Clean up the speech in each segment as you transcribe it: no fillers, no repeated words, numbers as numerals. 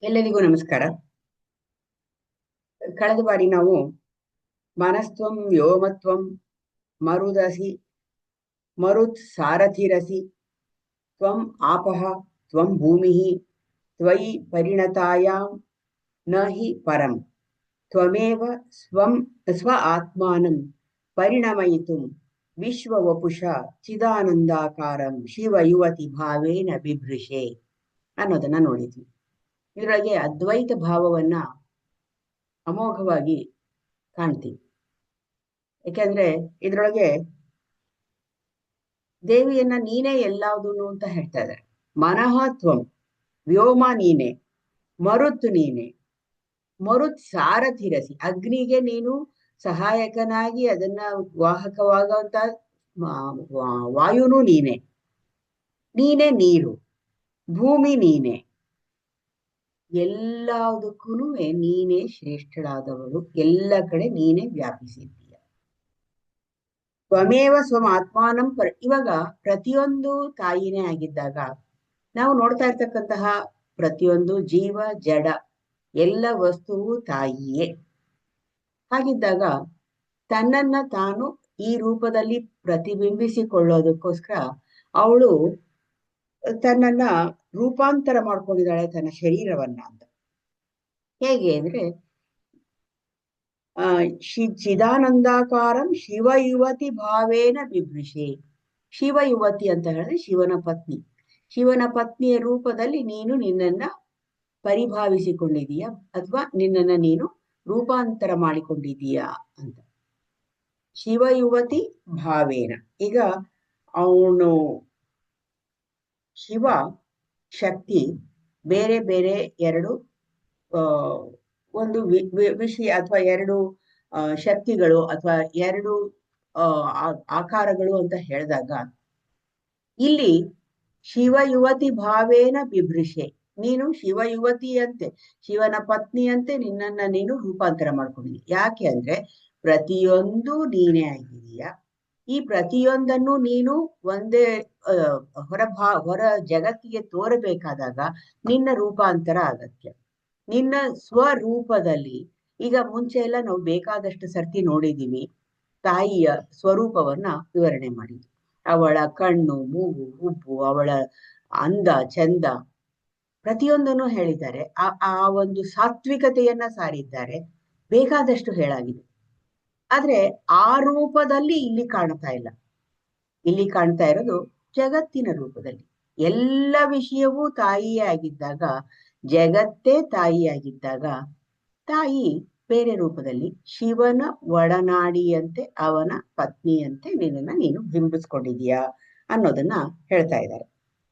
ಎಲ್ಲರಿಗೂ ನಮಸ್ಕಾರ. ಕಳೆದ ಬಾರಿ ನಾವು ಮನಸ್ತ್ವಂ ವ್ಯೋಮತ್ವಂ ಮರುದಸಿ ಮರುತ್ ಸಾರಥಿರಸಿ ತ್ವಂ ಆಪಃ ತ್ವಂ ಭೂಮಿಃ ತ್ವಯಿ ಪರಿಣತಾಯಾಂ ನ ಹಿ ಪರಂ ತ್ವಮೇವ ಸ್ವ ಆತ್ಮಾನಂ ಪರಿಣಮಯಿತುಂ ವಿಶ್ವವಪುಷ ಚಿದಾನಂದಾಕಾರಂ ಶಿವ ಯುವತಿ ಭಾವೇನ ಬಿಭೃಷೆ ಅನ್ನೋದನ್ನ ನೋಡಿದ್ವಿ. ಇದರೊಳಗೆ ಅದ್ವೈತ ಭಾವವನ್ನ ಅಮೋಘವಾಗಿ ಕಾಣ್ತೀವಿ. ಯಾಕೆಂದ್ರೆ ಇದ್ರೊಳಗೆ ದೇವಿಯನ್ನ ನೀನೇ ಎಲ್ಲಾವುದೂನು ಅಂತ ಹೇಳ್ತಾ ಇದ್ದಾರೆ. ಮನಃ ತ್ವಂ, ವ್ಯೋಮ ನೀನೆ, ಮರುತ್ ನೀನೆ, ಮರುತ್ ಸಾರಥಿರಸಿ, ಅಗ್ನಿಗೆ ನೀನು ಸಹಾಯಕನಾಗಿ ಅದನ್ನ ವಾಹಕವಾಗುವಂತ ವಾಯುನು ನೀನೆ, ನೀನೆ ನೀರು, ಭೂಮಿ ನೀನೆ, ಎಲ್ಲದಕ್ಕೂ ನೀನೇ ಶ್ರೇಷ್ಠಳಾದವಳು, ಎಲ್ಲ ಕಡೆ ನೀನೇ ವ್ಯಾಪಿಸಿದ್ದೀಯ. ತ್ವಮೇವ ಸ್ವಂ ಆತ್ಮಾನಂ ಇವಾಗ ಪ್ರತಿಯೊಂದು ತಾಯಿನೇ ಆಗಿದ್ದಾಗ ನಾವು ನೋಡ್ತಾ ಇರ್ತಕ್ಕಂತಹ ಪ್ರತಿಯೊಂದು ಜೀವ ಜಡ ಎಲ್ಲ ವಸ್ತುವು ತಾಯಿಯೇ. ಹಾಗಿದ್ದಾಗ ತನ್ನನ್ನ ತಾನು ಈ ರೂಪದಲ್ಲಿ ಪ್ರತಿಬಿಂಬಿಸಿಕೊಳ್ಳೋದಕ್ಕೋಸ್ಕರ ಅವಳು ತನ್ನನ್ನ ರೂಪಾಂತರ ಮಾಡ್ಕೊಂಡಿದ್ದಾಳೆ, ತನ್ನ ಶರೀರವನ್ನ ಅಂತ. ಹೇಗೆ ಅಂದ್ರೆ ಚಿದಾನಂದಾಕಾರಂ ಶಿವ ಯುವತಿ ಭಾವೇನ ಬಿಭೃಷೆ. ಶಿವ ಯುವತಿ ಅಂತ ಹೇಳಿದ್ರೆ ಶಿವನ ಪತ್ನಿ. ಶಿವನ ಪತ್ನಿಯ ರೂಪದಲ್ಲಿ ನೀನು ನಿನ್ನನ್ನ ಪರಿಭಾವಿಸಿಕೊಂಡಿದೀಯ ಅಥವಾ ನಿನ್ನನ್ನ ನೀನು ರೂಪಾಂತರ ಮಾಡಿಕೊಂಡಿದೀಯಾ ಅಂತ. ಶಿವ ಯುವತಿ ಭಾವೇನ. ಈಗ ಅವನು ಶಿವ ಶಕ್ತಿ ಬೇರೆ ಬೇರೆ ಎರಡು ಒಂದು ವಿಷಯ ಅಥವಾ ಎರಡು ಶಕ್ತಿಗಳು ಅಥವಾ ಎರಡು ಆಕಾರಗಳು ಅಂತ ಹೇಳಿದಾಗ ಇಲ್ಲಿ ಶಿವ ಯುವತಿ ಭಾವೇನ ಬಿಭೃಷೆ. ನೀನು ಶಿವ ಯುವತಿಯಂತೆ, ಶಿವನ ಪತ್ನಿಯಂತೆ ನಿನ್ನನ್ನ ನೀನು ರೂಪಾಂತರ ಮಾಡ್ಕೊಂಡಿದ್ದೀಯ. ಯಾಕೆ ಅಂದ್ರೆ ಪ್ರತಿಯೊಂದು ನೀನೇ ಆಗಿದೀಯ. ಈ ಪ್ರತಿಯೊಂದನ್ನು ನೀನು ಒಂದೇ ಹೊರ ಜಗತ್ತಿಗೆ ತೋರಬೇಕಾದಾಗ ನಿನ್ನ ರೂಪಾಂತರ ಅಗತ್ಯ. ನಿನ್ನ ಸ್ವರೂಪದಲ್ಲಿ ಈಗ ಮುಂಚೆ ಎಲ್ಲ ನಾವು ಬೇಕಾದಷ್ಟು ಸರ್ತಿ ನೋಡಿದೀವಿ, ತಾಯಿಯ ಸ್ವರೂಪವನ್ನ ವಿವರಣೆ ಮಾಡಿದ್ವಿ. ಅವಳ ಕಣ್ಣು, ಮೂಗು, ಹುಬ್ಬು, ಅವಳ ಅಂದ ಚಂದ ಪ್ರತಿಯೊಂದನ್ನು ಹೇಳಿದ್ದಾರೆ. ಆ ಒಂದು ಸಾತ್ವಿಕತೆಯನ್ನ ಸಾರಿದ್ದಾರೆ. ಬೇಕಾದಷ್ಟು ಹೇಳಾಗಿದೆ. ಆದ್ರೆ ಆ ರೂಪದಲ್ಲಿ ಇಲ್ಲಿ ಕಾಣ್ತಾ ಇಲ್ಲ. ಇಲ್ಲಿ ಕಾಣ್ತಾ ಇರೋದು ಜಗತ್ತಿನ ರೂಪದಲ್ಲಿ. ಎಲ್ಲ ವಿಷಯವೂ ತಾಯಿಯೇ ಆಗಿದ್ದಾಗ, ಜಗತ್ತೇ ತಾಯಿಯಾಗಿದ್ದಾಗ, ತಾಯಿ ಬೇರೆ ರೂಪದಲ್ಲಿ ಶಿವನ ಒಡನಾಡಿಯಂತೆ, ಅವನ ಪತ್ನಿಯಂತೆ ನಿನ್ನನ್ನ ನೀನು ಬಿಂಬಿಸ್ಕೊಂಡಿದೀಯಾ ಅನ್ನೋದನ್ನ ಹೇಳ್ತಾ ಇದ್ದಾರೆ.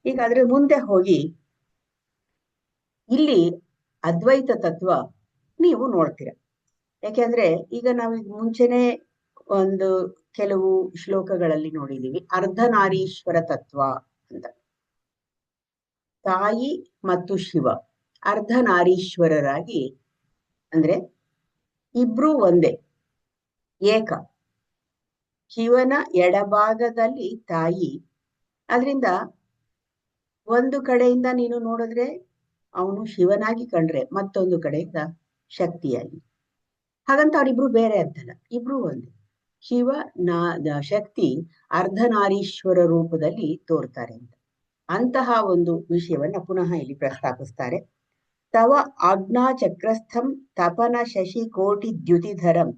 ಈಗ ಅದ್ರ ಮುಂದೆ ಹೋಗಿ ಇಲ್ಲಿ ಅದ್ವೈತ ತತ್ವ ನೀವು ನೋಡ್ತೀರ. ಯಾಕೆಂದ್ರೆ ಈಗ ನಾವೀಗ ಮುಂಚೆನೆ ಒಂದು ಕೆಲವು ಶ್ಲೋಕಗಳಲ್ಲಿ ನೋಡಿದೀವಿ ಅರ್ಧನಾರೀಶ್ವರ ತತ್ವ ಅಂತ. ತಾಯಿ ಮತ್ತು ಶಿವ ಅರ್ಧನಾರೀಶ್ವರರಾಗಿ, ಅಂದ್ರೆ ಇಬ್ರು ಒಂದೇ, ಏಕ. ಶಿವನ ಎಡಭಾಗದಲ್ಲಿ ತಾಯಿ, ಅದರಿಂದ ಒಂದು ಕಡೆಯಿಂದ ನೀನು ನೋಡಿದ್ರೆ ಅವನು ಶಿವನಾಗಿ ಕಂಡ್ರೆ ಮತ್ತೊಂದು ಕಡೆಯಿಂದ ಶಕ್ತಿಯಾಗಿ. ಹಾಗಂತ ಅವರಿಬ್ರು ಬೇರೆ ಅಂತಲ್ಲ, ಇಬ್ರು ಒಂದೇ. ಶಿವ ಶಕ್ತಿ ಅರ್ಧನಾರೀಶ್ವರ ರೂಪದಲ್ಲಿ ತೋರ್ತಾರೆ ಅಂತ. ಅಂತಹ ಒಂದು ವಿಷಯವನ್ನ ಪುನಃ ಇಲ್ಲಿ ಪ್ರಸ್ತಾಪಿಸ್ತಾರೆ. ತವ ಆಜ್ಞಾ ಚಕ್ರಸ್ಥಂ ತಪನ ಶಶಿ ಕೋಟಿ ದ್ಯುತಿಧರಂ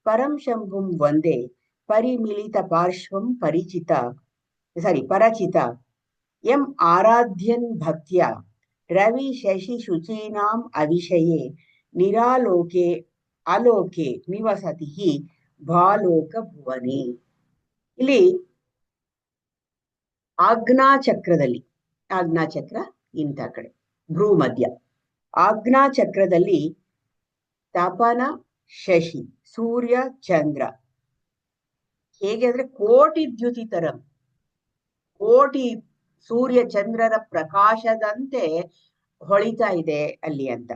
ಪರಂ ಶಂಭುಂ ವಂದೇ ಪರಿಮಿಲಿತ ಪಾರ್ಶ್ವಂ ಪರಚಿತ ಎಂ ಆರಾಧ್ಯನ್ ಭಕ್ತ್ಯ ರವಿ ಶಶಿ ಶುಚೀನಾಂ ಅವಿಷಯೇ ನಿರಾಲೋಕೆ ಅಲೋಕೆ ನಿವಸತಿ ಭಾಲೋಕ ಭುವನೆ. ಇಲ್ಲಿ ಆಜ್ಞಾಚಕ್ರದಲ್ಲಿ, ಆಜ್ಞಾಚಕ್ರ ಇಂಥ ಕಡೆ ಭ್ರೂ ಮಧ್ಯ, ಆಜ್ಞಾಚಕ್ರದಲ್ಲಿ ತಪನ ಶಶಿ ಸೂರ್ಯ ಚಂದ್ರ ಹೇಗೆ ಅಂದ್ರೆ ಕೋಟಿ ದ್ಯುತಿತರಂ, ಕೋಟಿ ಸೂರ್ಯ ಚಂದ್ರರ ಪ್ರಕಾಶದಂತೆ ಹೊಳಿತಾ ಇದೆ ಅಲ್ಲಿ ಅಂತ.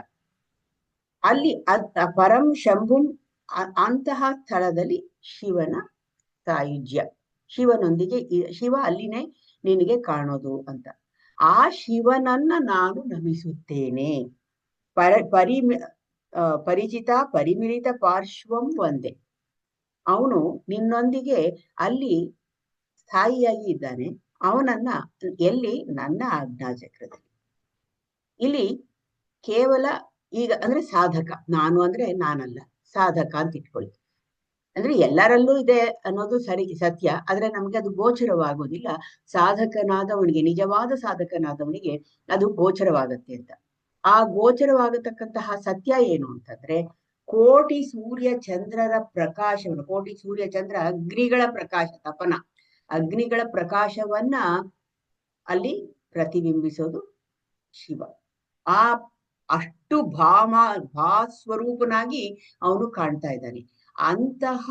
ಅಲ್ಲಿ ಪರಂ ಶಂಭುಂ, ಅಂತಹ ಸ್ಥಳದಲ್ಲಿ ಶಿವನ ಸಾಯುಜ್ಯ, ಶಿವನೊಂದಿಗೆ ಶಿವ ಅಲ್ಲಿನೇ ನಿನಗೆ ಕಾಣೋದು ಅಂತ. ಆ ಶಿವನನ್ನ ನಾನು ನಮಿಸುತ್ತೇನೆ. ಪರಿಚಿತ ಪರಿಮಿಳಿತ ಪಾರ್ಶ್ವಂ ಒಂದೇ. ಅವನು ನಿನ್ನೊಂದಿಗೆ ಅಲ್ಲಿ ಸ್ಥಾಯಿಯಾಗಿ ಇದ್ದಾನೆ. ಅವನನ್ನ ಎಲ್ಲಿ? ನನ್ನ ಆಜ್ಞಾಚಕ್ರದಲ್ಲಿ. ಇಲ್ಲಿ ಕೇವಲ ಈಗ ಅಂದ್ರೆ ಸಾಧಕ, ನಾನು ಅಂದ್ರೆ ನಾನಲ್ಲ, ಸಾಧಕ ಅಂತ ಇಟ್ಕೊಳ್ಳಿ. ಅಂದ್ರೆ ಎಲ್ಲರಲ್ಲೂ ಇದೆ ಅನ್ನೋದು ಸರಿ, ಸತ್ಯ. ಆದ್ರೆ ನಮ್ಗೆ ಅದು ಗೋಚರವಾಗೋದಿಲ್ಲ. ಸಾಧಕನಾದವನಿಗೆ, ನಿಜವಾದ ಸಾಧಕನಾದವನಿಗೆ ಅದು ಗೋಚರವಾಗತ್ತೆ ಅಂತ. ಆ ಗೋಚರವಾಗತಕ್ಕಂತಹ ಸತ್ಯ ಏನು ಅಂತಂದ್ರೆ, ಕೋಟಿ ಸೂರ್ಯ ಚಂದ್ರರ ಪ್ರಕಾಶವನ್ನು, ಕೋಟಿ ಸೂರ್ಯ ಚಂದ್ರ ಅಗ್ನಿಗಳ ಪ್ರಕಾಶ, ತಪನ ಅಗ್ನಿಗಳ ಪ್ರಕಾಶವನ್ನ ಅಲ್ಲಿ ಪ್ರತಿಬಿಂಬಿಸೋದು ಶಿವ. ಆ ಅಷ್ಟು ಭಾಸ್ವರೂಪನಾಗಿ ಅವನು ಕಾಣ್ತಾ ಇದ್ದಾನೆ. ಅಂತಹ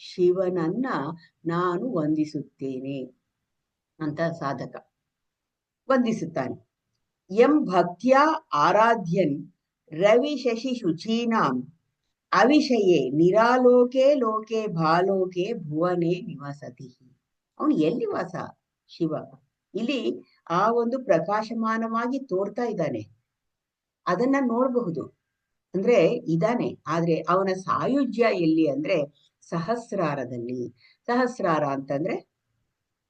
ಶಿವನನ್ನ ನಾನು ವಂದಿಸುತ್ತೇನೆ ಅಂತ ಸಾಧಕ ವಂದಿಸುತ್ತಾನೆ. ಎಂ ಭಕ್ತ್ಯಾ ಆರಾಧ್ಯನ್ ರವಿ ಶಶಿ ಶುಚೀನಾಂ ಅವಿಷಯೇ ನಿರಾಲೋಕೆ ಲೋಕೆ ಭಾಲೋಕೆ ಭುವನೆ ನಿವಸತಿ. ಅವನು ಎಲ್ಲಿ ವಾಸ? ಶಿವ ಇಲ್ಲಿ ಆ ಒಂದು ಪ್ರಕಾಶಮಾನವಾಗಿ ತೋರ್ತಾ ಇದ್ದಾನೆ, ಅದನ್ನ ನೋಡಬಹುದು. ಅಂದ್ರೆ ಇದಾನೆ. ಆದ್ರೆ ಅವನ ಸಾಯುಜ್ಯ ಎಲ್ಲಿ ಅಂದ್ರೆ ಸಹಸ್ರಾರದಲ್ಲಿ. ಸಹಸ್ರಾರ ಅಂತಂದ್ರೆ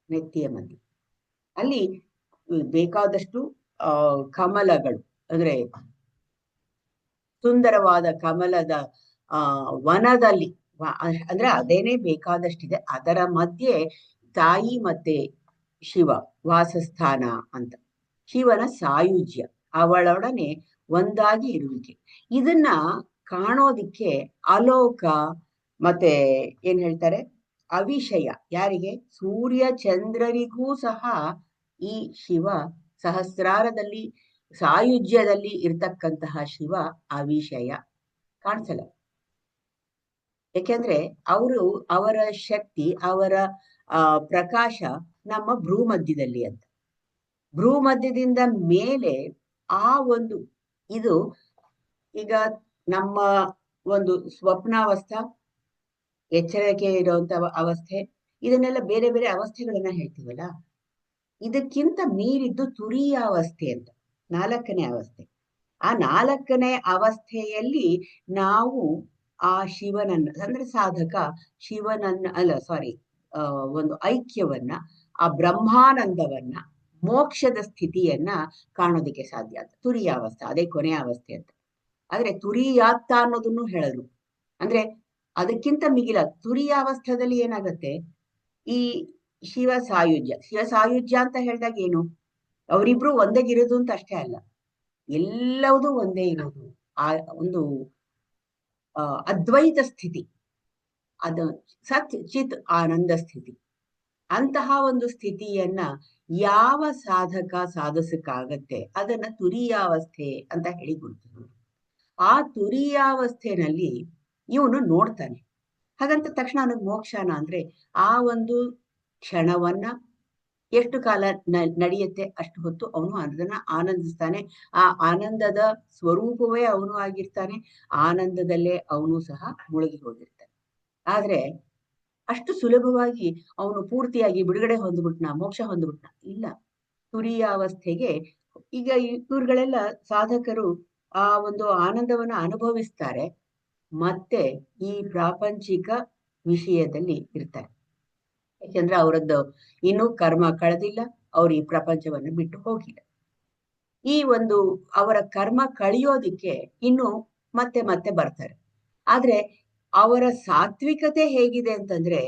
ನೆತ್ತಿಯ ಮಧ್ಯೆ. ಅಲ್ಲಿ ಬೇಕಾದಷ್ಟು ಕಮಲಗಳು, ಅಂದ್ರೆ ಸುಂದರವಾದ ಕಮಲದ ವನದಲ್ಲಿ, ಅಂದ್ರೆ ಅದೇನೆ ಬೇಕಾದಷ್ಟಿದೆ. ಅದರ ಮಧ್ಯೆ ತಾಯಿ ಮತ್ತೆ ಶಿವ ವಾಸಸ್ಥಾನ ಅಂತ. ಶಿವನ ಸಾಯುಜ್ಯ, ಅವಳೊಡನೆ ಒಂದಾಗಿ ಇರುವಿಕೆ. ಇದನ್ನ ಕಾಣೋದಿಕ್ಕೆ ಅಲೋಕ ಮತ್ತೆ ಏನ್ ಹೇಳ್ತಾರೆ, ಅವಿಷಯ. ಯಾರಿಗೆ? ಸೂರ್ಯ ಚಂದ್ರರಿಗೂ ಸಹ ಈ ಶಿವ ಸಹಸ್ರಾರದಲ್ಲಿ ಸಾಯುಜ್ಯದಲ್ಲಿ ಇರ್ತಕ್ಕಂತಹ ಶಿವ ಅವಿಷಯ ಕಾಣಿಸಲ್ಲ. ಯಾಕೆಂದ್ರೆ ಅವರ ಶಕ್ತಿ, ಅವರ ಪ್ರಕಾಶ ನಮ್ಮ ಭ್ರೂಮಧ್ಯದಲ್ಲಿ ಅಂತ. ಭ್ರೂಮಧ್ಯದಿಂದ ಮೇಲೆ ಆ ಒಂದು ಇದು ಈಗ ನಮ್ಮ ಒಂದು ಸ್ವಪ್ನಾವಸ್ಥಾ, ಎಚ್ಚರಿಕೆ ಇರುವಂತ ಅವಸ್ಥೆ, ಇದನ್ನೆಲ್ಲ ಬೇರೆ ಬೇರೆ ಅವಸ್ಥೆಗಳನ್ನ ಹೇಳ್ತೀವಲ್ಲ. ಇದಕ್ಕಿಂತ ಮೀರಿದ್ದು ತುರೀಯಾವಸ್ಥೆ ಅಂತ, 4ನೇ ಅವಸ್ಥೆ. ಆ 4ನೇ ಅವಸ್ಥೆಯಲ್ಲಿ ನಾವು ಆ ಶಿವನನ್ನ, ಅಂದ್ರೆ ಸಾಧಕ ಶಿವನನ್ನ ಒಂದು ಐಕ್ಯವನ್ನ, ಆ ಬ್ರಹ್ಮಾನಂದವನ್ನ, ಮೋಕ್ಷದ ಸ್ಥಿತಿಯನ್ನ ಕಾಣೋದಕ್ಕೆ ಸಾಧ್ಯ ಅಂತ. ತುರೀಯಾವಸ್ಥೆ ಅದೇ ಕೊನೆಯ ಅವಸ್ಥೆ ಅಂತ. ಆದ್ರೆ ತುರೀಯಾತ್ತ ಅನ್ನೋದನ್ನು ಹೇಳಿದ್ರು. ಅಂದ್ರೆ ಅದಕ್ಕಿಂತ ಮಿಗಿಲ ತುರೀಯಾವಸ್ಥೆಯಲ್ಲಿ ಏನಾಗತ್ತೆ, ಈ ಶಿವ ಸಾಯುಜ್ಯ ಅಂತ ಹೇಳಿದಾಗ ಏನು, ಅವರಿಬ್ರು ಒಂದೇಗಿರೋದು ಅಂತ ಅಷ್ಟೇ ಅಲ್ಲ, ಎಲ್ಲವೂ ಒಂದೇ ಇರೋದು. ಆ ಒಂದು ಅದ್ವೈತ ಸ್ಥಿತಿ, ಅದು ಸತ್ ಚಿತ್ ಆನಂದ ಸ್ಥಿತಿ. ಅಂತಹ ಒಂದು ಸ್ಥಿತಿಯನ್ನ ಯಾವ ಸಾಧಕ ಸಾಧಿಸಕ್ಕಾಗತ್ತೆ, ಅದನ್ನ ತುರೀಯಾವಸ್ಥೆ ಅಂತ ಹೇಳಿ ಗುರುತು. ಆ ತುರೀಯಾವಸ್ಥೆನಲ್ಲಿ ಇವನು ನೋಡ್ತಾನೆ. ಹಾಗಂತ ತಕ್ಷಣ ಅವನಿಗೆ ಮೋಕ್ಷನ ಅಂದ್ರೆ, ಆ ಒಂದು ಕ್ಷಣವನ್ನ ಎಷ್ಟು ಕಾಲ ನಡೆಯುತ್ತೆ ಅಷ್ಟು ಹೊತ್ತು ಅವನು ಅದನ್ನ ಆನಂದಿಸ್ತಾನೆ. ಆ ಆನಂದದ ಸ್ವರೂಪವೇ ಅವನು ಆಗಿರ್ತಾನೆ. ಆನಂದದಲ್ಲೇ ಅವನು ಸಹ ಮುಳುಗಿ ಹೋಗಿರ್ತಾನೆ. ಆದ್ರೆ ಅಷ್ಟು ಸುಲಭವಾಗಿ ಅವನು ಪೂರ್ತಿಯಾಗಿ ಬಿಡುಗಡೆ ಹೊಂದ್ಬಿಟ್ನ, ಮೋಕ್ಷ ಹೊಂದ್ಬಿಟ್ನ? ಇಲ್ಲ. ತುರೀಯಾವಸ್ಥೆಗೆ ಈಗ ಇವ್ರುಗಳೆಲ್ಲ ಸಾಧಕರು ಆ ಒಂದು ಆನಂದವನ್ನ ಅನುಭವಿಸ್ತಾರೆ, ಮತ್ತೆ ಈ ಪ್ರಾಪಂಚಿಕ ವಿಷಯದಲ್ಲಿ ಇರ್ತಾರೆ. ಯಾಕೆಂದ್ರೆ ಅವರದ್ದು ಇನ್ನೂ ಕರ್ಮ ಕಳೆದಿಲ್ಲ, ಅವ್ರು ಈ ಪ್ರಪಂಚವನ್ನು ಬಿಟ್ಟು ಹೋಗಿಲ್ಲ. ಈ ಒಂದು ಅವರ ಕರ್ಮ ಕಳಿಯೋದಿಕ್ಕೆ ಇನ್ನು ಮತ್ತೆ ಮತ್ತೆ ಬರ್ತಾರೆ. ಆದ್ರೆ ಅವರ ಸಾತ್ವಿಕತೆ ಹೇಗಿದೆ ಅಂತಂದ್ರೆ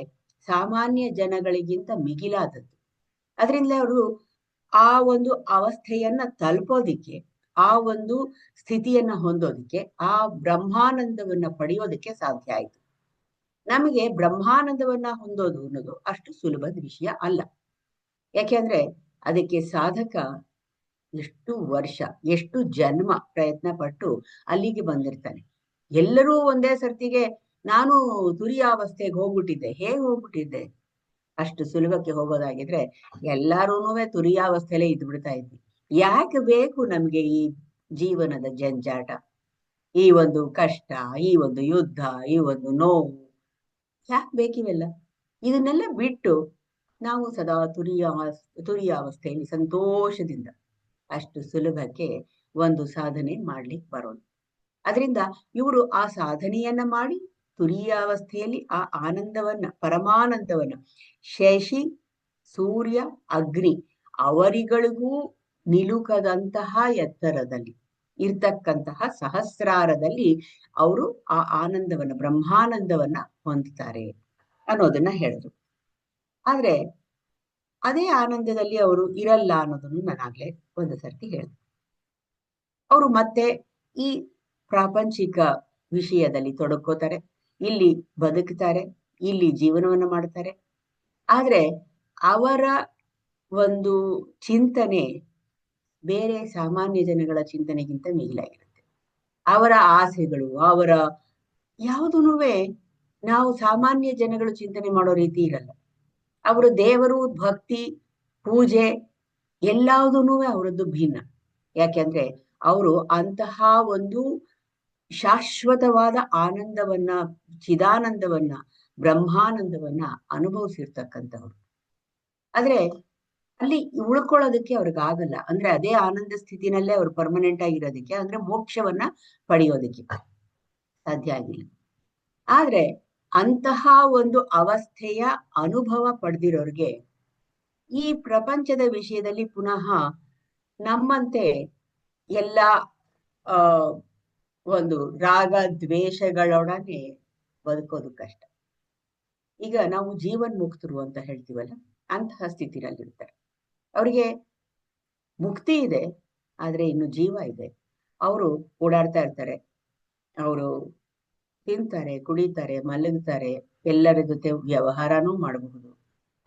ಸಾಮಾನ್ಯ ಜನಗಳಿಗಿಂತ ಮಿಗಿಲಾದದ್ದು. ಅದರಿಂದಲೇ ಅವರು ಆ ಒಂದು ಅವಸ್ಥೆಯನ್ನ ತಲುಪೋದಿಕ್ಕೆ, ಆ ಒಂದು ಸ್ಥಿತಿಯನ್ನ ಹೊಂದೋದಿಕ್ಕೆ, ಆ ಬ್ರಹ್ಮಾನಂದವನ್ನ ಪಡೆಯೋದಕ್ಕೆ ಸಾಧ್ಯ ಆಯ್ತು. ನಮಗೆ ಬ್ರಹ್ಮಾನಂದವನ್ನ ಹೊಂದೋದು ಅನ್ನೋದು ಅಷ್ಟು ಸುಲಭದ ವಿಷಯ ಅಲ್ಲ. ಯಾಕೆಂದ್ರೆ ಅದಕ್ಕೆ ಸಾಧಕ ಎಷ್ಟು ವರ್ಷ, ಎಷ್ಟು ಜನ್ಮ ಪ್ರಯತ್ನ ಪಟ್ಟು ಅಲ್ಲಿಗೆ ಬಂದಿರ್ತಾನೆ. ಎಲ್ಲರೂ ಒಂದೇ ಸರ್ತಿಗೆ ನಾನು ತುರೀಯಾವಸ್ಥೆಗೆ ಹೋಗ್ಬಿಟ್ಟಿದ್ದೆ. ಹೇಗೆ ಹೋಗ್ಬಿಟ್ಟಿದ್ದೆ? ಅಷ್ಟು ಸುಲಭಕ್ಕೆ ಹೋಗೋದಾಗಿದ್ರೆ ಎಲ್ಲಾರೂನು ತುರೀಯಾವಸ್ಥೆಯಲ್ಲೇ ಇದ್ಬಿಡ್ತಾ ಇದ್ವಿ. ಯಾಕೆ ಬೇಕು ನಮ್ಗೆ ಈ ಜೀವನದ ಜಂಜಾಟ, ಈ ಒಂದು ಕಷ್ಟ, ಈ ಒಂದು ಯುದ್ಧ, ಈ ಒಂದು ನೋವು? ಯಾಕೆ ಬೇಕಿವೆಲ್ಲ? ಇದನ್ನೆಲ್ಲ ಬಿಟ್ಟು ನಾವು ಸದಾ ತುರೀಯಾವಸ್ಥೆಯಲ್ಲಿ ಸಂತೋಷದಿಂದ ಅಷ್ಟು ಸುಲಭಕ್ಕೆ ಒಂದು ಸಾಧನೆ ಮಾಡ್ಲಿಕ್ಕೆ ಬರೋದು. ಅದರಿಂದ ಇವರು ಆ ಸಾಧನೆಯನ್ನ ಮಾಡಿ ತುರೀಯಾವಸ್ಥೆಯಲ್ಲಿ ಆ ಆನಂದವನ್ನ, ಪರಮಾನಂದವನ್ನ, ಶಶಿ ಸೂರ್ಯ ಅಗ್ನಿ ಅವರಿಗಳಿಗೂ ನಿಲುಕದಂತಹ ಎತ್ತರದಲ್ಲಿ ಇರ್ತಕ್ಕಂತಹ ಸಹಸ್ರಾರದಲ್ಲಿ ಅವರು ಆ ಆನಂದವನ್ನ, ಬ್ರಹ್ಮಾನಂದವನ್ನ ಹೊಂದುತ್ತಾರೆ ಅನ್ನೋದನ್ನ ಹೇಳಿದ್ರು. ಆದ್ರೆ ಅದೇ ಆನಂದದಲ್ಲಿ ಅವರು ಇರಲ್ಲ ಅನ್ನೋದನ್ನು ನಾನಾಗ್ಲೇ ಒಂದು ಸರ್ತಿ ಹೇಳಿದೆ. ಅವರು ಮತ್ತೆ ಈ ಪ್ರಾಪಂಚಿಕ ವಿಷಯದಲ್ಲಿ ತೊಡಕೋತಾರೆ, ಇಲ್ಲಿ ಬದುಕ್ತಾರೆ, ಇಲ್ಲಿ ಜೀವನವನ್ನು ಮಾಡ್ತಾರೆ. ಆದ್ರೆ ಅವರ ಒಂದು ಚಿಂತನೆ ಬೇರೆ ಸಾಮಾನ್ಯ ಜನಗಳ ಚಿಂತನೆಗಿಂತ ಮಿಗಿಲಾಗಿರುತ್ತೆ. ಅವರ ಆಸೆಗಳು, ಅವರ ಯಾವುದೂ ನಾವು ಸಾಮಾನ್ಯ ಜನಗಳು ಚಿಂತನೆ ಮಾಡೋ ರೀತಿ ಇರಲ್ಲ. ಅವರು ದೇವರು, ಭಕ್ತಿ, ಪೂಜೆ ಎಲ್ಲದೂ ಅವರದ್ದು ಭಿನ್ನ. ಯಾಕೆಂದ್ರೆ ಅವರು ಅಂತಹ ಒಂದು ಶಾಶ್ವತವಾದ ಆನಂದವನ್ನ, ಚಿದಾನಂದವನ್ನ, ಬ್ರಹ್ಮಾನಂದವನ್ನ ಅನುಭವಿಸಿರ್ತಕ್ಕಂಥವ್ರು. ಆದ್ರೆ ಅಲ್ಲಿ ಉಳ್ಕೊಳ್ಳೋದಕ್ಕೆ ಅವ್ರಿಗಾಗಲ್ಲ. ಅಂದ್ರೆ ಅದೇ ಆನಂದ ಸ್ಥಿತಿನಲ್ಲೇ ಅವ್ರು ಪರ್ಮನೆಂಟ್ ಆಗಿರೋದಕ್ಕೆ, ಅಂದ್ರೆ ಮೋಕ್ಷವನ್ನ ಪಡೆಯೋದಕ್ಕೆ ಸಾಧ್ಯ ಆಗಿಲ್ಲ. ಆದ್ರೆ ಅಂತಹ ಒಂದು ಅವಸ್ಥೆಯ ಅನುಭವ ಪಡೆದಿರೋರ್ಗೆ ಈ ಪ್ರಪಂಚದ ವಿಷಯದಲ್ಲಿ ಪುನಃ ನಮ್ಮಂತೆ ಎಲ್ಲ ಆ ಒಂದು ರಾಗ ದ್ವೇಷಗಳೊಡನೆ ಬದುಕೋದು ಕಷ್ಟ. ಈಗ ನಾವು ಜೀವನ್ಮುಕ್ತರು ಅಂತ ಹೇಳ್ತೀವಲ್ಲ, ಅಂತಹ ಸ್ಥಿತಿನಲ್ಲಿರ್ತಾರೆ. ಅವರಿಗೆ ಮುಕ್ತಿ ಇದೆ, ಆದ್ರೆ ಇನ್ನು ಜೀವ ಇದೆ. ಅವರು ಓಡಾಡ್ತಾ ಇರ್ತಾರೆ, ಅವರು ತಿಂತಾರೆ, ಕುಡಿತಾರೆ, ಮಲಗ್ತಾರೆ, ಎಲ್ಲರ ಜೊತೆ ವ್ಯವಹಾರನೂ ಮಾಡಬಹುದು.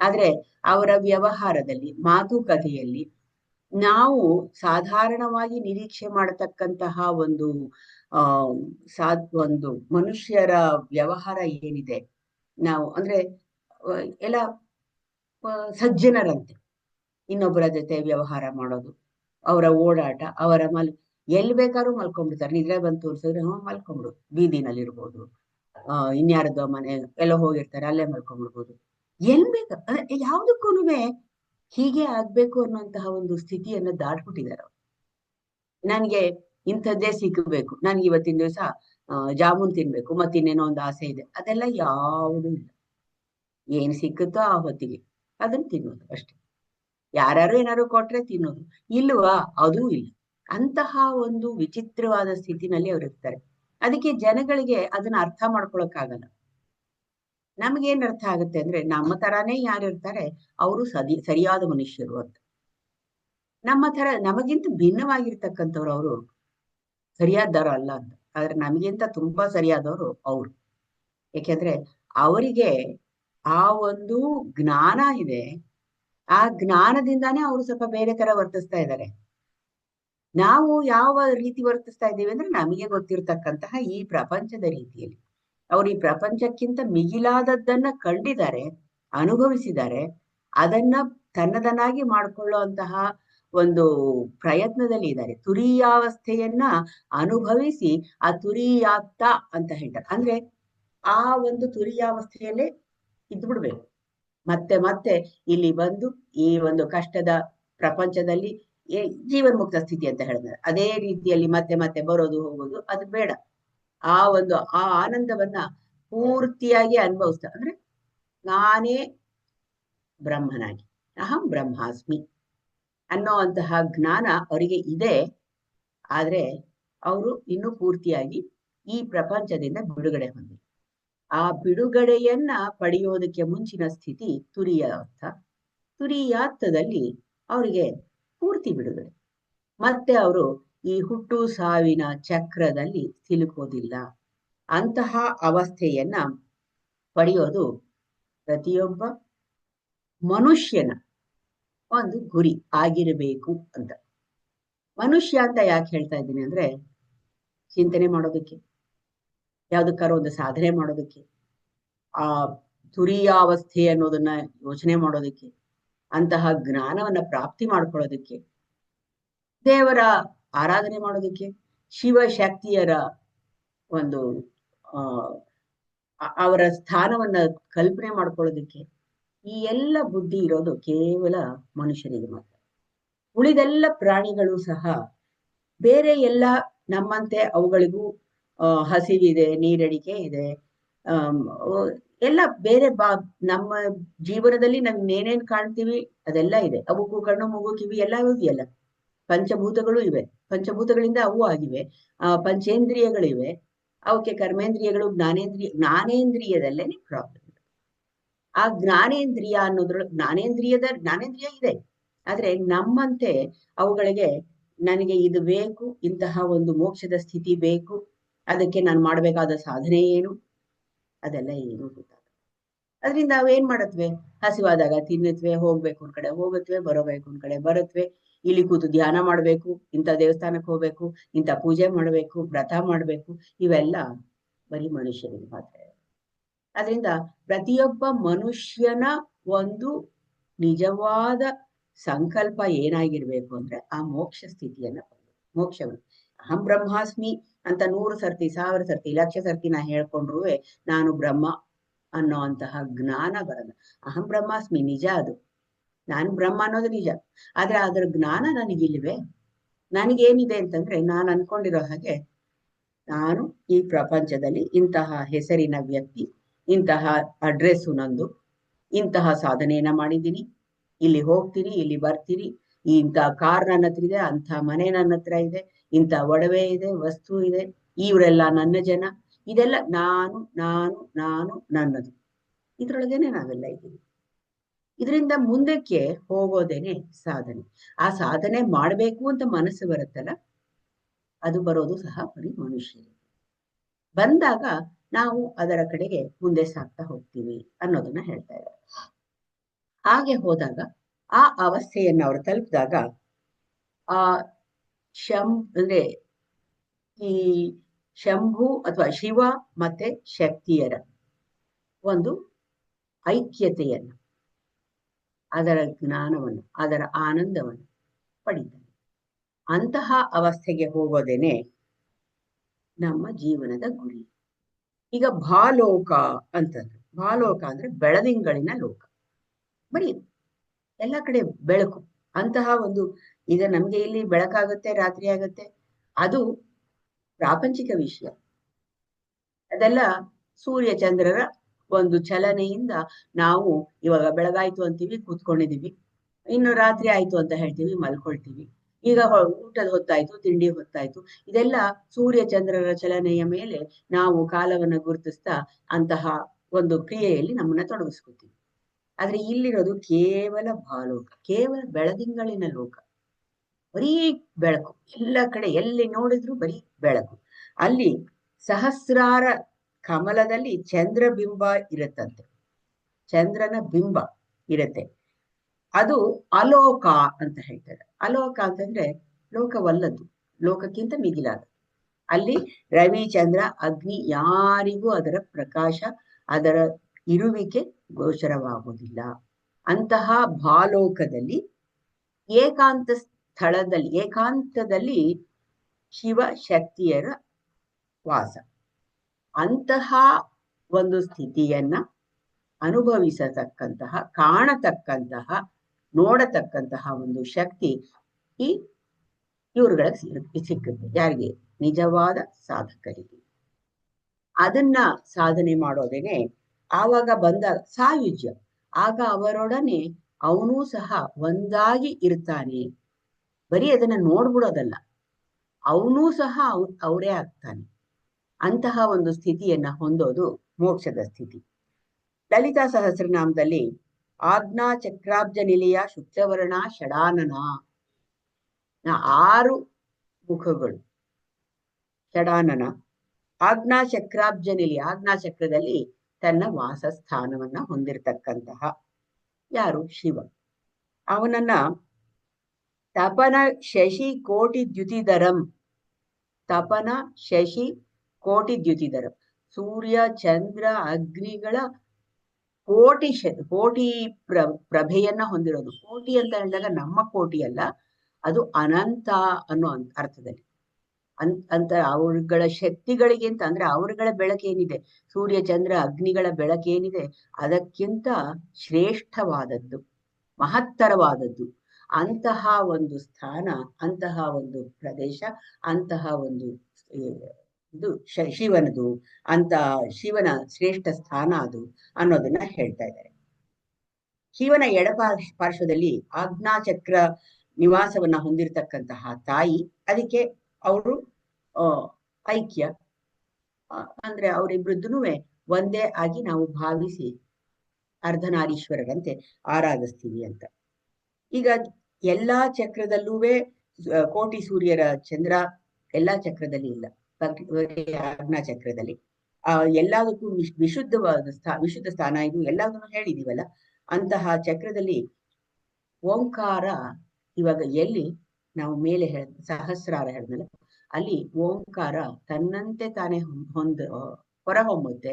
ಆದ್ರೆ ಅವರ ವ್ಯವಹಾರದಲ್ಲಿ, ಮಾತುಕತೆಯಲ್ಲಿ ನಾವು ಸಾಧಾರಣವಾಗಿ ನಿರೀಕ್ಷೆ ಮಾಡತಕ್ಕಂತಹ ಒಂದು ಒಂದು ಮನುಷ್ಯರ ವ್ಯವಹಾರ ಏನಿದೆ, ನಾವು ಅಂದ್ರೆ ಎಲ್ಲ ಸಜ್ಜನರಂತೆ ಇನ್ನೊಬ್ಬರ ಜೊತೆ ವ್ಯವಹಾರ ಮಾಡೋದು, ಅವರ ಓಡಾಟ, ಅವರ ಎಲ್ಲಿ ಬೇಕಾದ್ರೂ ಮಲ್ಕೊಂಡ್ಬಿಡ್ತಾರೆ. ನಿದ್ರೆ ಬಂದು ತೋರಿಸಿದ್ರೆ ಮಲ್ಕೊಂಡ್ಬಿಡು, ಬೀದಿನಲ್ಲಿರ್ಬೋದು, ಇನ್ಯಾರದೋ ಮನೆ ಎಲ್ಲೋ ಹೋಗಿರ್ತಾರೆ, ಅಲ್ಲೇ ಮಲ್ಕೊಂಡ್ಬಿಡ್ಬೋದು. ಎಲ್ ಬೇಕ ಯಾವ್ದಕ್ಕೂ ಹೀಗೆ ಆಗ್ಬೇಕು ಅನ್ನುವಂತಹ ಒಂದು ಸ್ಥಿತಿಯನ್ನ ದಾಟ್ಬಿಟ್ಟಿದ್ದಾರೆ. ನನ್ಗೆ ಇಂಥದ್ದೇ ಸಿಕ್ಕಬೇಕು, ನನ್ಗೆ ಇವತ್ತಿನ ದಿವಸ ಜಾಮೂನ್ ತಿನ್ಬೇಕು, ಮತ್ತಿನ್ನೇನೋ ಒಂದು ಆಸೆ ಇದೆ, ಅದೆಲ್ಲ ಯಾವುದೂ ಇಲ್ಲ. ಏನ್ ಸಿಕ್ಕುತ್ತೋ ಆ ಹೊತ್ತಿಗೆ ಅದನ್ನ ತಿನ್ನೋದು ಅಷ್ಟೇ. ಯಾರು ಏನಾರು ಕೊಟ್ರೆ ತಿನ್ನೋದು, ಇಲ್ವಾ ಅದೂ ಇಲ್ಲ. ಅಂತಹ ಒಂದು ವಿಚಿತ್ರವಾದ ಸ್ಥಿತಿನಲ್ಲಿ ಅವ್ರು ಇರ್ತಾರೆ. ಅದಕ್ಕೆ ಜನಗಳಿಗೆ ಅದನ್ನ ಅರ್ಥ ಮಾಡ್ಕೊಳಕ್ಕಾಗಲ್ಲ. ನಮ್ಗೇನ್ ಅರ್ಥ ಆಗುತ್ತೆ ಅಂದ್ರೆ, ನಮ್ಮ ತರಾನೇ ಯಾರಿರ್ತಾರೆ ಅವರು ಸರಿಯಾದ ಮನುಷ್ಯರು ಅಂತ. ನಮ್ಮ ತರ ನಮಗಿಂತ ಭಿನ್ನವಾಗಿರ್ತಕ್ಕಂಥವ್ರು ಅವರು ಸರಿಯಾದವರು ಅಲ್ಲ ಅಂತ. ಆದ್ರೆ ನಮಗಿಂತ ತುಂಬಾ ಸರಿಯಾದವರು ಅವರು. ಯಾಕೆಂದ್ರೆ ಅವರಿಗೆ ಆ ಒಂದು ಜ್ಞಾನ ಇದೆ. ಆ ಜ್ಞಾನದಿಂದಾನೇ ಅವರು ಸ್ವಲ್ಪ ಬೇರೆ ತರ ವರ್ತಿಸ್ತಾ ಇದ್ದಾರೆ. ನಾವು ಯಾವ ರೀತಿ ವರ್ತಿಸ್ತಾ ಇದ್ದೀವಿ ಅಂದ್ರೆ, ನಮಗೆ ಗೊತ್ತಿರ್ತಕ್ಕಂತಹ ಈ ಪ್ರಪಂಚದ ರೀತಿಯಲ್ಲಿ. ಅವರು ಈ ಪ್ರಪಂಚಕ್ಕಿಂತ ಮಿಗಿಲಾದದ್ದನ್ನ ಕಂಡಿದ್ದಾರೆ, ಅನುಭವಿಸಿದ್ದಾರೆ. ಅದನ್ನ ತನ್ನದನ್ನಾಗಿ ಮಾಡ್ಕೊಳ್ಳುವಂತಹ ಒಂದು ಪ್ರಯತ್ನದಲ್ಲಿ ಇದ್ದಾರೆ. ತುರೀಯಾವಸ್ಥೆಯನ್ನ ಅನುಭವಿಸಿ ಆ ತುರೀಯಾತ್ತ ಅಂತ ಹೇಳ್ತಾರೆ. ಅಂದ್ರೆ ಆ ಒಂದು ತುರೀಯಾವಸ್ಥೆಯಲ್ಲೇ ಇದ್ದು ಬಿಡ್ಬೇಕು. ಮತ್ತೆ ಮತ್ತೆ ಇಲ್ಲಿ ಬಂದು ಈ ಒಂದು ಕಷ್ಟದ ಪ್ರಪಂಚದಲ್ಲಿ ಜೀವನ್ಮುಕ್ತ ಸ್ಥಿತಿ ಅಂತ ಹೇಳಿದ್ರೆ ಅದೇ ರೀತಿಯಲ್ಲಿ ಮತ್ತೆ ಮತ್ತೆ ಬರೋದು ಹೋಗೋದು ಅದು ಬೇಡ. ಆ ಒಂದು ಆ ಆನಂದವನ್ನ ಪೂರ್ತಿಯಾಗಿ ಅನುಭವಿಸ್ತಾ, ಅಂದ್ರೆ ನಾನೇ ಬ್ರಹ್ಮನಾಗಿ, ಅಹಂ ಬ್ರಹ್ಮಾಸ್ಮಿ ಅನ್ನೋಂತಹ ಜ್ಞಾನ ಅವರಿಗೆ ಇದೆ. ಆದ್ರೆ ಅವರು ಇನ್ನೂ ಪೂರ್ತಿಯಾಗಿ ಈ ಪ್ರಪಂಚದಿಂದ ಬಿಡುಗಡೆ ಹೊಂದಿ, ಆ ಬಿಡುಗಡೆಯನ್ನ ಪಡೆಯೋದಕ್ಕೆ ಮುಂಚಿನ ಸ್ಥಿತಿ ತುರೀಯಾರ್ಥ. ತುರೀಯಾರ್ಥದಲ್ಲಿ ಅವರಿಗೆ ಪೂರ್ತಿ ಬಿಡುಗಡೆ. ಮತ್ತೆ ಅವರು ಈ ಹುಟ್ಟು ಸಾವಿನ ಚಕ್ರದಲ್ಲಿ ಸಿಲುಕೋದಿಲ್ಲ. ಅಂತಹ ಅವಸ್ಥೆಯನ್ನ ಪಡೆಯೋದು ಪ್ರತಿಯೊಬ್ಬ ಮನುಷ್ಯನ ಒಂದು ಗುರಿ ಆಗಿರಬೇಕು ಅಂತ. ಮನುಷ್ಯ ಅಂತ ಯಾಕೆ ಹೇಳ್ತಾ ಇದ್ದೀನಿ ಅಂದ್ರೆ, ಚಿಂತನೆ ಮಾಡೋದಕ್ಕೆ, ಯಾವ್ದಕ್ಕಾರು ಒಂದು ಸಾಧನೆ ಮಾಡೋದಕ್ಕೆ, ಆ ತುರೀಯಾವಸ್ಥೆ ಅನ್ನೋದನ್ನ ಯೋಚನೆ ಮಾಡೋದಕ್ಕೆ, ಅಂತಹ ಜ್ಞಾನವನ್ನ ಪ್ರಾಪ್ತಿ ಮಾಡ್ಕೊಳ್ಳೋದಕ್ಕೆ, ದೇವರ ಆರಾಧನೆ ಮಾಡೋದಕ್ಕೆ, ಶಿವಶಕ್ತಿಯರ ಒಂದು ಅವರ ಸ್ಥಾನವನ್ನ ಕಲ್ಪನೆ ಮಾಡ್ಕೊಳ್ಳೋದಕ್ಕೆ, ಈ ಎಲ್ಲ ಬುದ್ಧಿ ಇರೋದು ಕೇವಲ ಮನುಷ್ಯನಿಗೆ ಮಾತ್ರ. ಉಳಿದೆಲ್ಲ ಪ್ರಾಣಿಗಳು ಸಹ ಬೇರೆ ಎಲ್ಲ ನಮ್ಮಂತೆ ಅವುಗಳಿಗೂ ಹಸಿವಿದೆ, ನೀರಡಿಕೆ ಇದೆ, ಆಮ್, ಓ, ಎಲ್ಲ ಬೇರೆ ನಮ್ಮ ಜೀವನದಲ್ಲಿ ನಾವ್ ಏನೇನ್ ಕಾಣ್ತೀವಿ ಅದೆಲ್ಲ ಇದೆ. ಅವಕ್ಕೂ ಕಣ್ಣು ಮೂಗು ಕಿವಿ ಎಲ್ಲ ಇದೆಯಲ್ಲ. ಪಂಚಭೂತಗಳು ಇವೆ, ಪಂಚಭೂತಗಳಿಂದ ಅವು ಆಗಿವೆ. ಪಂಚೇಂದ್ರಿಯಗಳಿವೆ, ಅವಕ್ಕೆ ಕರ್ಮೇಂದ್ರಿಯಗಳು, ಜ್ಞಾನೇಂದ್ರಿಯದಲ್ಲೇನೆ ಪ್ರಾಬ್ಲಮ್. ಆ ಜ್ಞಾನೇಂದ್ರಿಯ ಜ್ಞಾನೇಂದ್ರಿಯ ಇದೆ. ಆದ್ರೆ ನಮ್ಮಂತೆ ಅವುಗಳಿಗೆ ನನಗೆ ಇದು ಬೇಕು, ಇಂತಹ ಒಂದು ಮೋಕ್ಷದ ಸ್ಥಿತಿ ಬೇಕು, ಅದಕ್ಕೆ ನಾನು ಮಾಡಬೇಕಾದ ಸಾಧನೆ ಏನು, ಅದೆಲ್ಲ ಏನು ಗೊತ್ತಾಗ. ಅದರಿಂದ ನಾವೇನ್ ಮಾಡತ್ವೆ, ಹಸಿವಾದಾಗ ತಿನ್ನತ್ವೆ, ಹೋಗ್ಬೇಕು ಒಂದ್ ಕಡೆ ಹೋಗತ್ವೆ, ಬರಬೇಕು ಒಂದ್ ಕಡೆ ಬರತ್ವೆ, ಇಲ್ಲಿ ಕೂತು ಧ್ಯಾನ ಮಾಡ್ಬೇಕು, ಇಂಥ ದೇವಸ್ಥಾನಕ್ಕೆ ಹೋಗ್ಬೇಕು, ಇಂಥ ಪೂಜೆ ಮಾಡ್ಬೇಕು, ವ್ರತ ಮಾಡ್ಬೇಕು, ಇವೆಲ್ಲ ಬರೀ ಮನುಷ್ಯರಿಗೆ ಮಾತ್ರ. ಅದರಿಂದ ಪ್ರತಿಯೊಬ್ಬ ಮನುಷ್ಯನ ಒಂದು ನಿಜವಾದ ಸಂಕಲ್ಪ ಏನಾಗಿರ್ಬೇಕು ಅಂದ್ರೆ ಆ ಮೋಕ್ಷ ಸ್ಥಿತಿಯನ್ನ, ಮೋಕ್ಷವನ್ನು. ಅಹಂ ಬ್ರಹ್ಮಾಸ್ಮಿ ಅಂತ 100 ಸರ್ತಿ, 1000 ಸರ್ತಿ, 1,00,000 ಸರ್ತಿ ನಾ ಹೇಳ್ಕೊಂಡ್ರು ನಾನು ಬ್ರಹ್ಮ ಅನ್ನೋ ಅಂತಹ ಜ್ಞಾನ ಬರಲ್ಲ. ಅಹಂ ಬ್ರಹ್ಮಾಸ್ಮಿ ನಿಜ, ಅದು ನಾನು ಬ್ರಹ್ಮ ಅನ್ನೋದು ನಿಜ. ಆದ್ರೆ ಅದರ ಜ್ಞಾನ ನನಗಿಲ್ವೇ? ನನಗೇನಿದೆ ಅಂತಂದ್ರೆ, ನಾನು ಅನ್ಕೊಂಡಿರೋ ಹಾಗೆ ನಾನು ಈ ಪ್ರಪಂಚದಲ್ಲಿ ಇಂತಹ ಹೆಸರಿನ ವ್ಯಕ್ತಿ, ಇಂತಹ ಅಡ್ರೆಸ್ಸು ನಂದು, ಇಂತಹ ಸಾಧನೆಯನ್ನ ಮಾಡಿದ್ದೀನಿ, ಇಲ್ಲಿ ಹೋಗ್ತೀನಿ, ಇಲ್ಲಿ ಬರ್ತೀನಿ, ಇಂಥ ಕಾರ್ ನನ್ನ ಹತ್ರ ಇದೆ, ಅಂಥ ಮನೆ ನನ್ನ ಹತ್ರ ಇದೆ, ಇಂಥ ಒಡವೆ ಇದೆ, ವಸ್ತು ಇದೆ, ಇವರೆಲ್ಲ ನನ್ನ ಜನ, ಇದೆಲ್ಲ ನಾನು ನಾನು ನಾನು ನನ್ನದು. ಇದ್ರೊಳಗೇನೆ ನಾವೆಲ್ಲ ಇದ್ದೀವಿ. ಇದರಿಂದ ಮುಂದಕ್ಕೆ ಹೋಗೋದೇನೆ ಸಾಧನೆ. ಆ ಸಾಧನೆ ಮಾಡ್ಬೇಕು ಅಂತ ಮನಸ್ಸು ಬರುತ್ತಲ್ಲ, ಅದು ಬರೋದು ಸಹ ಬರೀ ಮನುಷ್ಯರಿಗೆ. ಬಂದಾಗ ನಾವು ಅದರ ಕಡೆಗೆ ಮುಂದೆ ಸಾಗ್ತಾ ಹೋಗ್ತೀವಿ ಅನ್ನೋದನ್ನ ಹೇಳ್ತಾ ಇದ್ದಾರೆ. ಹಾಗೆ ಹೋದಾಗ ಆ ಅವಸ್ಥೆಯನ್ನು ಅವರು ತಲುಪಿದಾಗ ಆ ಅಂದ್ರೆ ಈ ಶಂಭು ಅಥವಾ ಶಿವ ಮತ್ತೆ ಶಕ್ತಿಯರ ಒಂದು ಐಕ್ಯತೆಯನ್ನು, ಅದರ ಜ್ಞಾನವನ್ನು, ಅದರ ಆನಂದವನ್ನು ಪಡಿತಾನೆ. ಅಂತಹ ಅವಸ್ಥೆಗೆ ಹೋಗೋದೇನೆ ನಮ್ಮ ಜೀವನದ ಗುರಿ. ಈಗ ಭಾಲೋಕ ಅಂತಂದ್ರೆ, ಭಾಲೋಕ ಅಂದ್ರೆ ಬೆಳದಿಂಗಳಿನ ಲೋಕ. ಬರೀ ಎಲ್ಲ ಕಡೆ ಬೆಳಕು, ಅಂತಹ ಒಂದು, ಈಗ ನಮ್ಗೆ ಇಲ್ಲಿ ಬೆಳಕಾಗುತ್ತೆ, ರಾತ್ರಿ ಆಗುತ್ತೆ, ಅದು ಪ್ರಾಪಂಚಿಕ ವಿಷಯ. ಅದೆಲ್ಲ ಸೂರ್ಯ ಚಂದ್ರರ ಒಂದು ಚಲನೆಯಿಂದ ನಾವು ಇವಾಗ ಬೆಳಗಾಯ್ತು ಅಂತೀವಿ, ಕೂತ್ಕೊಂಡಿದೀವಿ, ಇನ್ನು ರಾತ್ರಿ ಆಯ್ತು ಅಂತ ಹೇಳ್ತೀವಿ, ಮಲ್ಕೊಳ್ತೀವಿ. ಈಗ ಊಟದ ಹೊತ್ತಾಯ್ತು, ತಿಂಡಿ ಹೊತ್ತಾಯ್ತು, ಇದೆಲ್ಲ ಸೂರ್ಯ ಚಂದ್ರರ ಚಲನೆಯ ಮೇಲೆ ನಾವು ಕಾಲವನ್ನು ಗುರುತಿಸ್ತಾ ಅಂತಹ ಒಂದು ಕ್ರಿಯೆಯಲ್ಲಿ ನಮ್ಮನ್ನ ತೊಡಗಿಸ್ಕೊತೀವಿ. ಆದ್ರೆ ಇಲ್ಲಿರೋದು ಕೇವಲ ಭಾಲೋಕ, ಕೇವಲ ಬೆಳದಿಂಗಳಿನ ಲೋಕ. ಬರೀ ಬೆಳಕು, ಎಲ್ಲ ಕಡೆ ಎಲ್ಲಿ ನೋಡಿದ್ರು ಬರೀ ಬೆಳಕು. ಅಲ್ಲಿ ಸಹಸ್ರಾರ ಕಮಲದಲ್ಲಿ ಚಂದ್ರ ಬಿಂಬ ಇರುತ್ತಂತೆ, ಚಂದ್ರನ ಬಿಂಬ ಇರುತ್ತೆ. ಅದು ಅಲೋಕ ಅಂತ ಹೇಳ್ತಾರೆ. ಅಲೋಕ ಅಂತಂದ್ರೆ ಲೋಕವಲ್ಲದ್ದು, ಲೋಕಕ್ಕಿಂತ ಮಿಗಿಲಾದ. ಅಲ್ಲಿ ರವಿ ಚಂದ್ರ ಅಗ್ನಿ ಯಾರಿಗೂ ಅದರ ಪ್ರಕಾಶ, ಅದರ ಇರುವಿಕೆ ಗೋಚರವಾಗುವುದಿಲ್ಲ. ಅಂತಹ ಭಾಲೋಕದಲ್ಲಿ ಏಕಾಂತ ಸ್ಥಳದಲ್ಲಿ, ಏಕಾಂತದಲ್ಲಿ ಶಿವ ಶಕ್ತಿಯರ ವಾಸ. ಅಂತಹ ಒಂದು ಸ್ಥಿತಿಯನ್ನ ಅನುಭವಿಸತಕ್ಕಂತಹ, ಕಾಣತಕ್ಕಂತಹ, ನೋಡತಕ್ಕಂತಹ ಒಂದು ಶಕ್ತಿ ಈ ಇವ್ರುಗಳಿಗೆ ಸಿಕ್ಕುತ್ತೆ. ಯಾರಿಗೆ? ನಿಜವಾದ ಸಾಧಕರಿಗೆ. ಅದನ್ನ ಸಾಧನೆ ಮಾಡೋದೇನೆ ಆವಾಗ ಬಂದಾಗ ಸಾಯುಜ್ಯ. ಆಗ ಅವರೊಡನೆ ಅವನೂ ಸಹ ಒಂದಾಗಿ ಇರ್ತಾನೆ. ಬರೀ ಅದನ್ನ ನೋಡ್ಬಿಡೋದಲ್ಲ, ಅವನೂ ಸಹ ಅವರೇ ಆಗ್ತಾನೆ. ಅಂತಹ ಒಂದು ಸ್ಥಿತಿಯನ್ನ ಹೊಂದೋದು ಮೋಕ್ಷದ ಸ್ಥಿತಿ. ಲಲಿತಾ ಸಹಸ್ರನಾಮದಲ್ಲಿ ಆಜ್ಞಾ ಚಕ್ರಾಬ್ಜ ನಿಲಯ ಶುಕ್ಲವರ್ಣ ಷಡಾನನ, 6 ಮುಖಗಳು. ಷಡಾನನ ಆಜ್ಞಾ ಚಕ್ರಾಬ್ಜ ನಿಲಯ, ಆಜ್ಞಾ ಚಕ್ರದಲ್ಲಿ ತನ್ನ ವಾಸಸ್ಥಾನವನ್ನ ಹೊಂದಿರತಕ್ಕಂತಹ ಯಾರು? ಶಿವ. ಅವನನ್ನ ತಪನ ಶಶಿ ಕೋಟಿ ದ್ಯುತಿಧರಂ, ತಪನ ಶಶಿ ಕೋಟಿ ದ್ಯುತಿಧರಂ, ಸೂರ್ಯ ಚಂದ್ರ ಅಗ್ನಿಗಳ ಕೋಟಿ ಪ್ರಭೆಯನ್ನ ಹೊಂದಿರೋದು. ಕೋಟಿ ಅಂತ ಹೇಳಿದಾಗ ನಮ್ಮ ಕೋಟಿ ಅಲ್ಲ, ಅದು ಅನಂತ ಅನ್ನೋ ಅರ್ಥದಲ್ಲಿ. ಅಂತ ಅವರುಗಳ ಶಕ್ತಿಗಳಿಗೆ ಅಂತ ಅಂದ್ರೆ ಅವರುಗಳ ಬೆಳಕೇನಿದೆ, ಸೂರ್ಯ ಚಂದ್ರ ಅಗ್ನಿಗಳ ಬೆಳಕೇನಿದೆ, ಅದಕ್ಕಿಂತ ಶ್ರೇಷ್ಠವಾದದ್ದು, ಮಹತ್ತರವಾದದ್ದು. ಅಂತಹ ಒಂದು ಸ್ಥಾನ, ಅಂತಹ ಒಂದು ಪ್ರದೇಶ, ಅಂತಹ ಒಂದು ಇದು ಶಿವನದು ಅಂತ, ಶಿವನ ಶ್ರೇಷ್ಠ ಸ್ಥಾನ ಅದು ಅನ್ನೋದನ್ನ ಹೇಳ್ತಾ ಇದ್ದಾರೆ. ಶಿವನ ಪಾರ್ಶ್ವದಲ್ಲಿ ಆಜ್ಞಾಚಕ್ರ ನಿವಾಸವನ್ನ ಹೊಂದಿರತಕ್ಕಂತಹ ತಾಯಿ, ಅದಕ್ಕೆ ಅವರು ಐಕ್ಯ, ಅಂದ್ರೆ ಅವರಿಬ್ರದ್ದೂ ಒಂದೇ ಆಗಿ ನಾವು ಭಾವಿಸಿ ಅರ್ಧನಾರೀಶ್ವರರಂತೆ ಆರಾಧಿಸ್ತೀವಿ ಅಂತ. ಈಗ ಎಲ್ಲಾ ಚಕ್ರದಲ್ಲೂ ಕೋಟಿ ಸೂರ್ಯರ ಚಂದ್ರ ಎಲ್ಲಾ ಚಕ್ರದಲ್ಲಿ ಇಲ್ಲ, ಆಜ್ಞಾ ಚಕ್ರದಲ್ಲಿ ಎಲ್ಲದಕ್ಕೂ ವಿಶುದ್ಧ ಸ್ಥಾನ ಇದು, ಎಲ್ಲದನ್ನು ಹೇಳಿದೀವಲ್ಲ. ಅಂತಹ ಚಕ್ರದಲ್ಲಿ ಓಂಕಾರ, ಇವಾಗ ಎಲ್ಲಿ ನಾವು ಮೇಲೆ ಸಹಸ್ರಾರ ಹೇಳಿದ್ಮೇಲೆ ಅಲ್ಲಿ ಓಂಕಾರ ತನ್ನಂತೆ ತಾನೇ ಹೊರಹೊಮ್ಮುತ್ತೆ.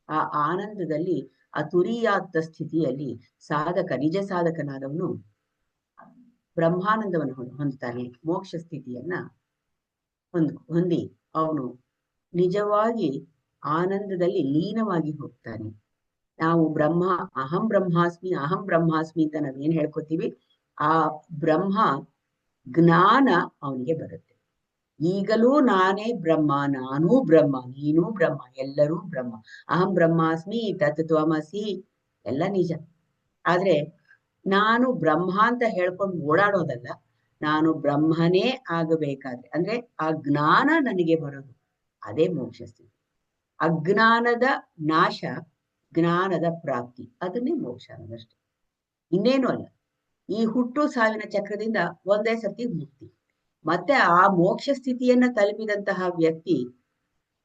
ಆ ಆನಂದದಲ್ಲಿ, ಆ ತುರಿಯಾದ ಸ್ಥಿತಿಯಲ್ಲಿ ನಿಜ ಸಾಧಕನಾದವನು ಬ್ರಹ್ಮಾನಂದವನ್ನು ಹೊಂದುತ್ತಾನೆ, ಮೋಕ್ಷ ಸ್ಥಿತಿಯನ್ನ ಹೊಂದಿ ಅವನು ನಿಜವಾಗಿ ಆನಂದದಲ್ಲಿ ಲೀನವಾಗಿ ಹೋಗ್ತಾನೆ. ನಾವು ಅಹಂ ಬ್ರಹ್ಮಾಸ್ಮಿ ಅಂತ ನಾವೇನ್ ಹೇಳ್ಕೊತೀವಿ, ಆ ಬ್ರಹ್ಮ ಜ್ಞಾನ ಅವನಿಗೆ ಬರುತ್ತೆ. ಈಗಲೂ ನಾನೇ ಬ್ರಹ್ಮ, ನಾನೂ ಬ್ರಹ್ಮ, ನೀನೂ ಬ್ರಹ್ಮ, ಎಲ್ಲರೂ ಬ್ರಹ್ಮ. ಅಹಂ ಬ್ರಹ್ಮಾಸ್ಮಿ ತತ್ ತ್ವಮಸಿ ಎಲ್ಲ ನಿಜ. ಆದ್ರೆ ನಾನು ಬ್ರಹ್ಮ ಅಂತ ಹೇಳ್ಕೊಂಡು ಓಡಾಡೋದಲ್ಲ, ನಾನು ಬ್ರಹ್ಮನೇ ಆಗಬೇಕಾದ್ರೆ, ಅಂದ್ರೆ ಆ ಜ್ಞಾನ ನನಗೆ ಬರೋದು, ಅದೇ ಮೋಕ್ಷ ಸ್ಥಿತಿ. ಅಜ್ಞಾನದ ನಾಶ, ಜ್ಞಾನದ ಪ್ರಾಪ್ತಿ, ಅದನ್ನೇ ಮೋಕ್ಷ ಅನ್ನೋದಷ್ಟೇ, ಇನ್ನೇನು ಅಲ್ಲ. ಈ ಹುಟ್ಟು ಸಾವಿನ ಚಕ್ರದಿಂದ ಒಂದೇ ಸರ್ತಿ ಮುಕ್ತಿ. ಮತ್ತೆ ಆ ಮೋಕ್ಷ ಸ್ಥಿತಿಯನ್ನ ತಲುಪಿದಂತಹ ವ್ಯಕ್ತಿ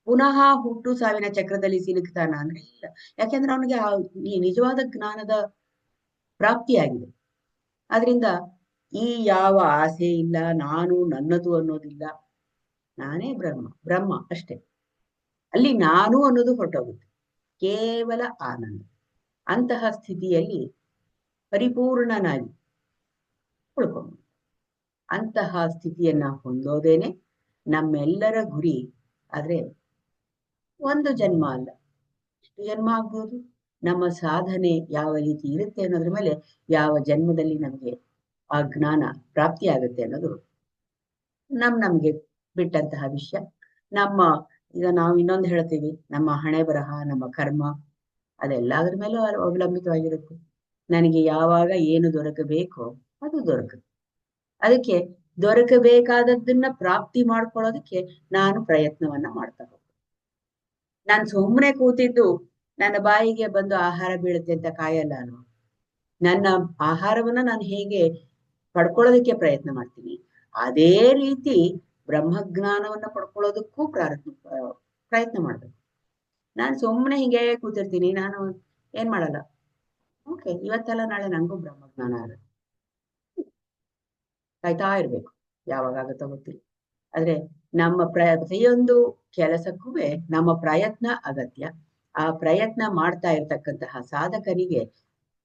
ಪುನಃ ಹುಟ್ಟು ಸಾವಿನ ಚಕ್ರದಲ್ಲಿ ಸಿಲುಕ್ತಾನ ಅಂದ್ರೆ ಇಲ್ಲ. ಯಾಕೆಂದ್ರೆ ಅವನಿಗೆ ನಿಜವಾದ ಜ್ಞಾನದ ಪ್ರಾಪ್ತಿಯಾಗಿದೆ. ಆದ್ರಿಂದ ಈ ಯಾವ ಆಸೆ ಇಲ್ಲ, ನಾನು ನನ್ನದು ಅನ್ನೋದಿಲ್ಲ, ನಾನೇ ಬ್ರಹ್ಮ ಅಷ್ಟೇ. ಅಲ್ಲಿ ನಾನು ಅನ್ನೋದು ಹೊರಟೋಗುತ್ತೆ, ಕೇವಲ ಆನಂದ. ಅಂತಹ ಸ್ಥಿತಿಯಲ್ಲಿ ಪರಿಪೂರ್ಣನಾಗಿ ಉಳ್ಕೊಂಡು, ಅಂತಹ ಸ್ಥಿತಿಯನ್ನ ಹೊಂದೋದೇನೆ ನಮ್ಮೆಲ್ಲರ ಗುರಿ. ಆದ್ರೆ ಒಂದು ಜನ್ಮ ಅಲ್ಲ, ಎಷ್ಟು ಜನ್ಮ ಆಗ್ಬೋದು, ನಮ್ಮ ಸಾಧನೆ ಯಾವ ರೀತಿ ಇರುತ್ತೆ ಅನ್ನೋದ್ರ ಮೇಲೆ ಯಾವ ಜನ್ಮದಲ್ಲಿ ನಮಗೆ ಆ ಜ್ಞಾನ ಪ್ರಾಪ್ತಿ ಆಗುತ್ತೆ ಅನ್ನೋದು ನಮ್ಗೆ ಬಿಟ್ಟಂತಹ ವಿಷಯ. ಈಗ ನಾವು ಇನ್ನೊಂದು ಹೇಳ್ತೀವಿ, ನಮ್ಮ ಹಣೆ ಬರಹ, ನಮ್ಮ ಕರ್ಮ, ಅದೆಲ್ಲದ್ರ ಮೇಲೂ ಅವಲಂಬಿತವಾಗಿರುತ್ತೆ. ನನಗೆ ಯಾವಾಗ ಏನು ದೊರಕಬೇಕೋ ಅದು ದೊರಕುತ್ತೆ. ಅದಕ್ಕೆ ದೊರಕಬೇಕಾದದ್ದನ್ನ ಪ್ರಾಪ್ತಿ ಮಾಡ್ಕೊಳ್ಳೋದಕ್ಕೆ ನಾನು ಪ್ರಯತ್ನವನ್ನ ಮಾಡ್ತಾ ಹೋಗ್ತೀನಿ. ನಾನು ಸುಮ್ಮನೆ ಕೂತಿದ್ದು ನನ್ನ ಬಾಯಿಗೆ ಬಂದು ಆಹಾರ ಬೀಳುತ್ತೆ ಅಂತ ಕಾಯಲ್ಲ. ನನ್ನ ಆಹಾರವನ್ನ ನಾನು ಹೇಗೆ ಪಡ್ಕೊಳ್ಳೋದಕ್ಕೆ ಪ್ರಯತ್ನ ಮಾಡ್ತೀನಿ, ಅದೇ ರೀತಿ ಬ್ರಹ್ಮಜ್ಞಾನವನ್ನ ಪಡ್ಕೊಳ್ಳೋದಕ್ಕೂ ಪ್ರಯತ್ನ ಮಾಡ್ಬೇಕು. ನಾನು ಸುಮ್ಮನೆ ಹಿಂಗೆ ಕೂತಿರ್ತೀನಿ, ನಾನು ಏನ್ ಮಾಡಲ್ಲ. ಓಕೆ, ಇವತ್ತೆಲ್ಲ ನಾಳೆ ನನಗೂ ಬ್ರಹ್ಮಜ್ಞಾನ ಆಗುತ್ತೆ, ಕಾಯ್ತಾ ಇರ್ಬೇಕು, ಯಾವಾಗ ಆಗುತ್ತೋ ಗೊತ್ತಿಲ್ಲ. ಆದ್ರೆ ನಮ್ಮ ಪ್ರತಿಯೊಂದು ಕೆಲಸಕ್ಕೂ ನಮ್ಮ ಪ್ರಯತ್ನ ಅಗತ್ಯ. ಆ ಪ್ರಯತ್ನ ಮಾಡ್ತಾ ಇರ್ತಕ್ಕಂತಹ ಸಾಧಕರಿಗೆ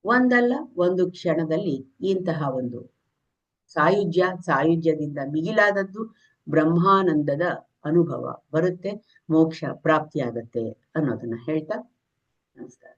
ಒಂದಲ್ಲ ಒಂದು ಕ್ಷಣದಲ್ಲಿ ಇಂತಹ ಒಂದು ಸಾಯುಜ್ಯದಿಂದ ಮಿಗಿಲಾದದ್ದು ಬ್ರಹ್ಮಾನಂದದ ಅನುಭವ ಬರುತ್ತೆ, ಮೋಕ್ಷ ಪ್ರಾಪ್ತಿಯಾಗತ್ತೆ ಅನ್ನೋದನ್ನ ಹೇಳ್ತಾ ನಮಸ್ಕಾರ.